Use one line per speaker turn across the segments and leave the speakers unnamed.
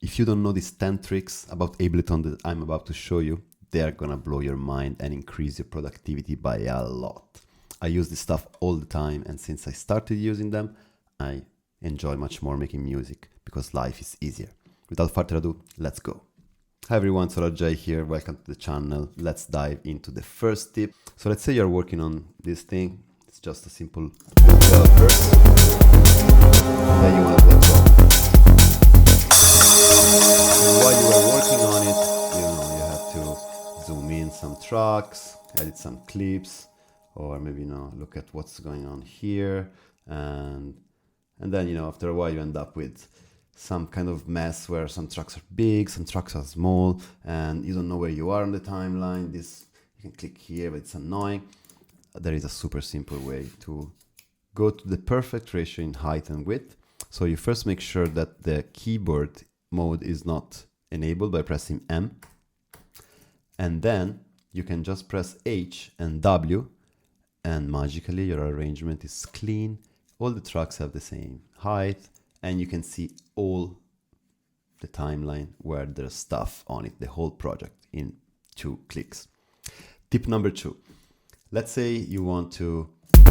If you don't know these 10 tricks about Ableton that I'm about to show you, they're gonna blow your mind and increase your productivity by a lot. I use this stuff all the time, and since I started using them, I enjoy much more making music because life is easier. Without further ado, let's go. Hi everyone, Solar Jay here. Welcome to the channel. Let's dive into the first tip. So let's say you're working on this thing. It's just a simple verse. Then you want to let go. While you are working on it, you have to zoom in some tracks, edit some clips, or maybe look at what's going on here, and then after a while you end up with some kind of mess where some tracks are big, some tracks are small, and you don't know where you are on the timeline. You can click here, but it's annoying. There is a super simple way to go to the perfect ratio in height and width. So you first make sure that the keyboard mode is not enabled by pressing M, and then you can just press H and W, and magically your arrangement is clean. All the tracks have the same height, and you can see all the timeline where there's stuff on it, the whole project, in 2 clicks. Tip number 2. Let's say you want to make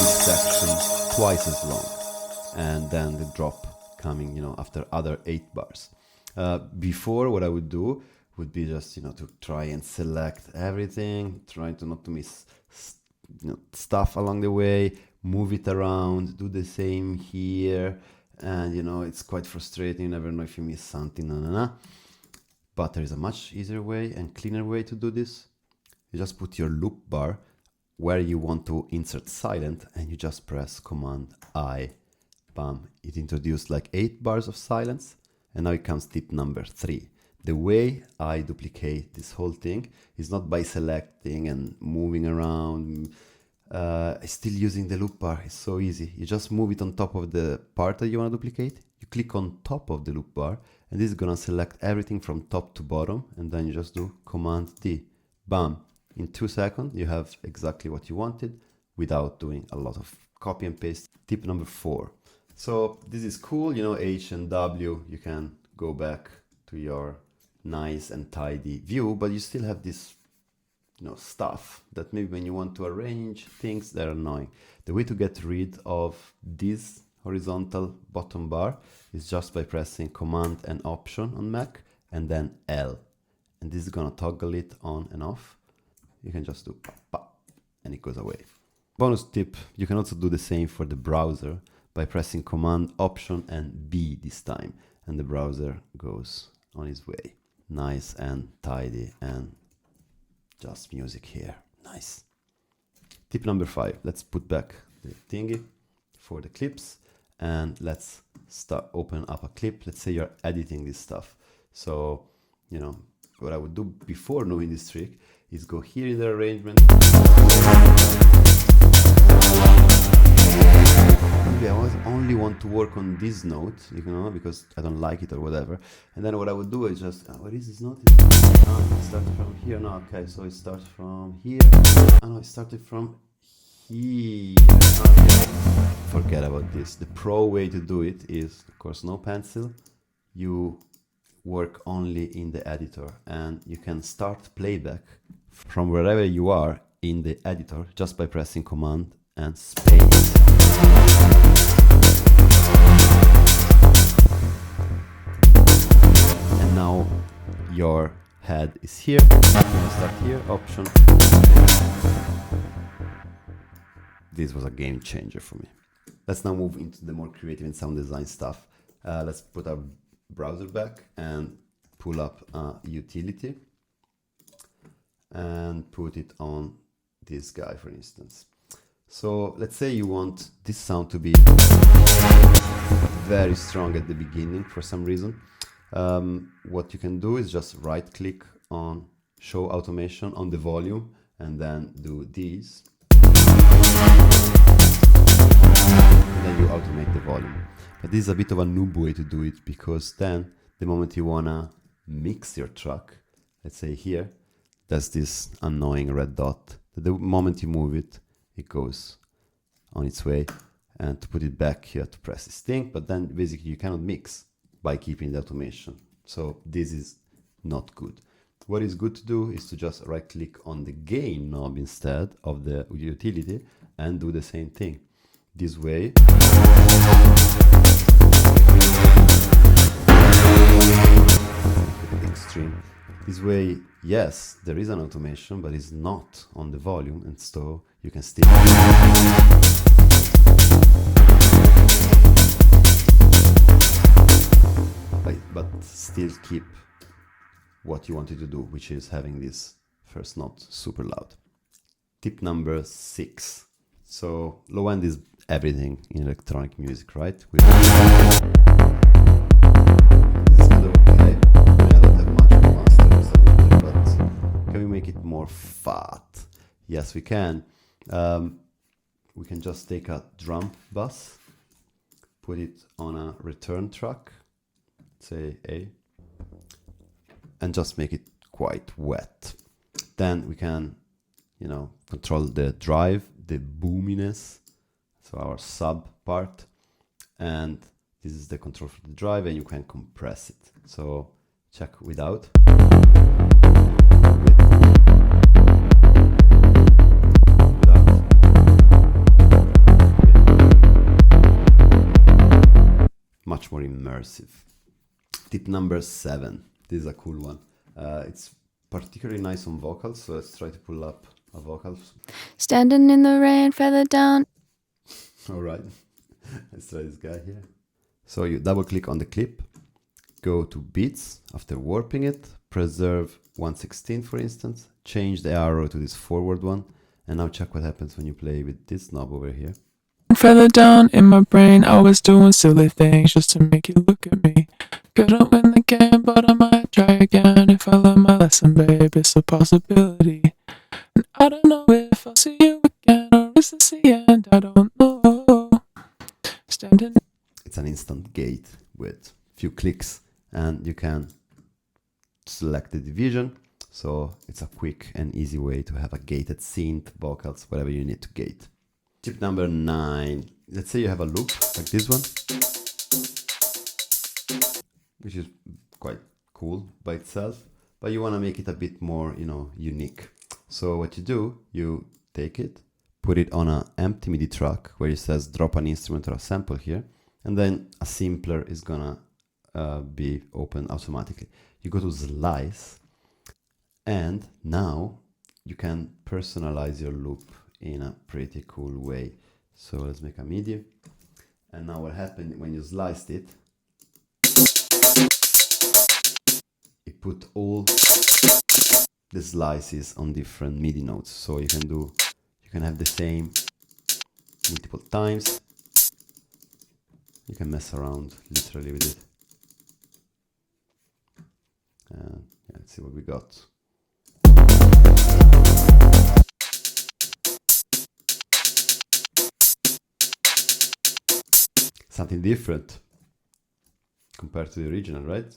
this section twice as long, and then the drop coming, after other 8 bars. Before, what I would do would be just, to try and select everything, trying to not to miss stuff along the way, move it around, do the same here, and it's quite frustrating. You never know if you miss something, But there is a much easier way and cleaner way to do this. You just put your loop bar where you want to insert silent, and you just press Command I. Bam, it introduced like 8 bars of silence. And now it comes tip number 3. The way I duplicate this whole thing is not by selecting and moving around. Still using the loop bar. It's so easy. You just move it on top of the part that you want to duplicate. You click on top of the loop bar, and this is gonna select everything from top to bottom, and then you just do Command D. Bam. In 2 seconds, you have exactly what you wanted without doing a lot of copy and paste. Tip number 4. So this is cool, H and W, you can go back to your nice and tidy view, but you still have this, stuff that maybe when you want to arrange things, they're annoying. The way to get rid of this horizontal bottom bar is just by pressing Command and Option on Mac, and then L. And this is gonna toggle it on and off. You can just do pop, pop, and it goes away. Bonus tip, you can also do the same for the browser by pressing Command, Option, and B this time, and the browser goes on its way. Nice and tidy, and just music here. Nice. Tip number 5. Let's put back the thingy for the clips, and let's open up a clip. Let's say you're editing this stuff. So, what I would do before knowing this trick is go here in the arrangement. Maybe I only want to work on this note, because I don't like it or whatever. And then what I would do is just, what is this note? It started from here. No, okay, so it starts from here. Oh no, it started from here. Okay. Forget about this. The pro way to do it is, of course, no pencil. You work only in the editor, and you can start playback from wherever you are in the editor just by pressing Command and space. And now your head is here. You can start here, Option. This was a game changer for me. Let's now move into the more creative and sound design stuff. Let's put our browser back and pull up a utility and put it on this guy, for instance. So let's say you want this sound to be very strong at the beginning for some reason. What you can do is just right click on Show Automation on the volume, and then do these. And then you automate the volume. But this is a bit of a noob way to do it, because then the moment you wanna mix your track, let's say here, there's this annoying red dot. The moment you move it, it goes on its way. And to put it back, you have to press this thing, but then basically you cannot mix by keeping the automation. So this is not good. What is good to do is to just right click on the gain knob instead of the utility and do the same thing. This way, extreme. This way, yes, there is an automation, but it's not on the volume, and so you can still. But still keep what you wanted to do, which is having this first note super loud. Tip number 6. So low end is everything in electronic music, right? This is kind of okay. I don't have much masters, but can we make it more fat? Yes, we can. We can just take a drum bus, put it on a return track, say A, and just make it quite wet. Then we can, control the drive, the boominess, so our sub part, and this is the control for the drive, and you can compress it. So check without. Much more immersive. Tip number 7. This is a cool one. It's particularly nice on vocals, so let's try to pull up a vocal.
Standing in the rain, feather down.
All right, let's try this guy here. So you double click on the clip, go to beats, after warping it, preserve 1/16 for instance, change the arrow to this forward one, and now check what happens when you play with this knob over here.
Further down in my brain, I was doing silly things just to make you look at me. Couldn't win the game, but I might try again. If I learn my lesson, babe, it's a possibility. And I don't know if I'll see you again, or is this the end? I don't know. Standing.
It's an instant gate with few clicks, and you can select the division. So it's a quick and easy way to have a gated synth, vocals, whatever you need to gate. Tip number 9. Let's say you have a loop like this one, which is quite cool by itself, but you want to make it a bit more, unique. So what you do, you take it, put it on an empty MIDI track where it says drop an instrument or a sample here, and then a sampler is gonna be open automatically. You go to slice, and now you can personalize your loop in a pretty cool way. So let's make a MIDI, and now what happened when you sliced it, it put all the slices on different MIDI notes. So you can have the same multiple times. You can mess around literally with it. Let's see what we got. Something different compared to the original, right?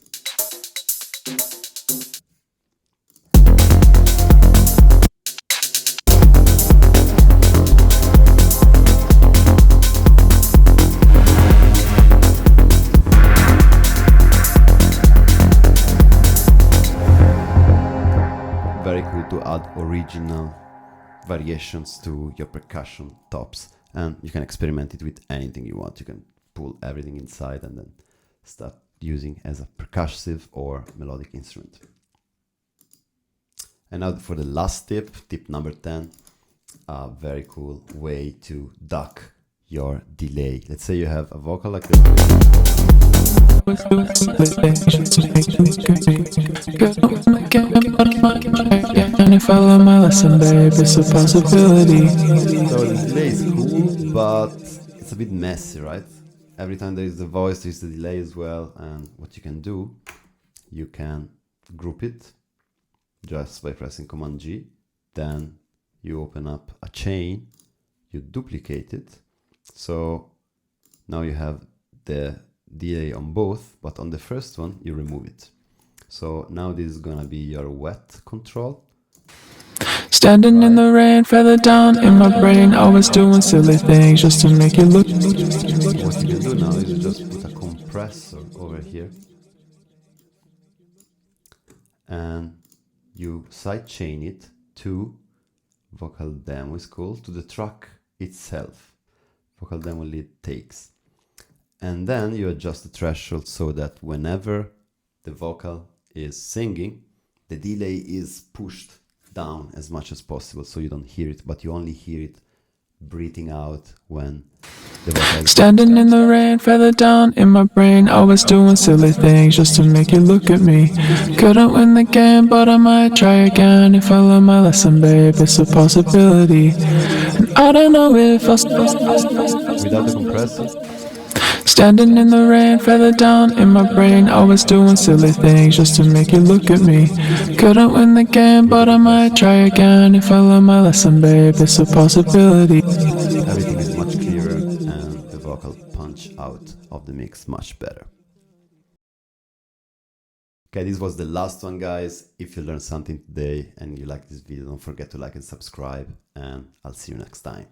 Very cool to add original variations to your percussion tops, and you can experiment it with anything you want. You can pull everything inside and then start using as a percussive or melodic instrument. And now for the last tip, tip number 10, a very cool way to duck your delay. Let's say you have a vocal like this.
And if I learn my lesson, babe, it's a possibility.
So the delay is cool, but it's a bit messy, right? Every time there is the voice, there is the delay as well. And what you can do, you can group it just by pressing Command G. Then you open up a chain, you duplicate it. So now you have the delay on both, but on the first one, you remove it. So now this is gonna be your wet control.
Standing in the rain, feather down in my brain, always doing silly things just to make you look.
What you can do now is you just put a compressor over here and you sidechain it to vocal demo is called, to the track itself, vocal demo lead takes. And then you adjust the threshold so that whenever the vocal is singing, the delay is pushed down as much as possible so you don't hear it, but you only hear it breathing out when the vocal is
Standing in the rain, feather down in my brain, always doing silly things just to make you look at me. Couldn't win the game, but I might try again if I learn my lesson, babe. It's a possibility. And I don't know if I'll
without the compressor.
Standing in the rain, feather down in my brain, always doing silly things just to make you look at me. Couldn't win the game, but I might try again if I learn my lesson, babe. It's a possibility.
Everything is much clearer and the vocal punch out of the mix much better. Okay, this was the last one, guys. If you learned something today and you like this video, don't forget to like and subscribe, and I'll see you next time.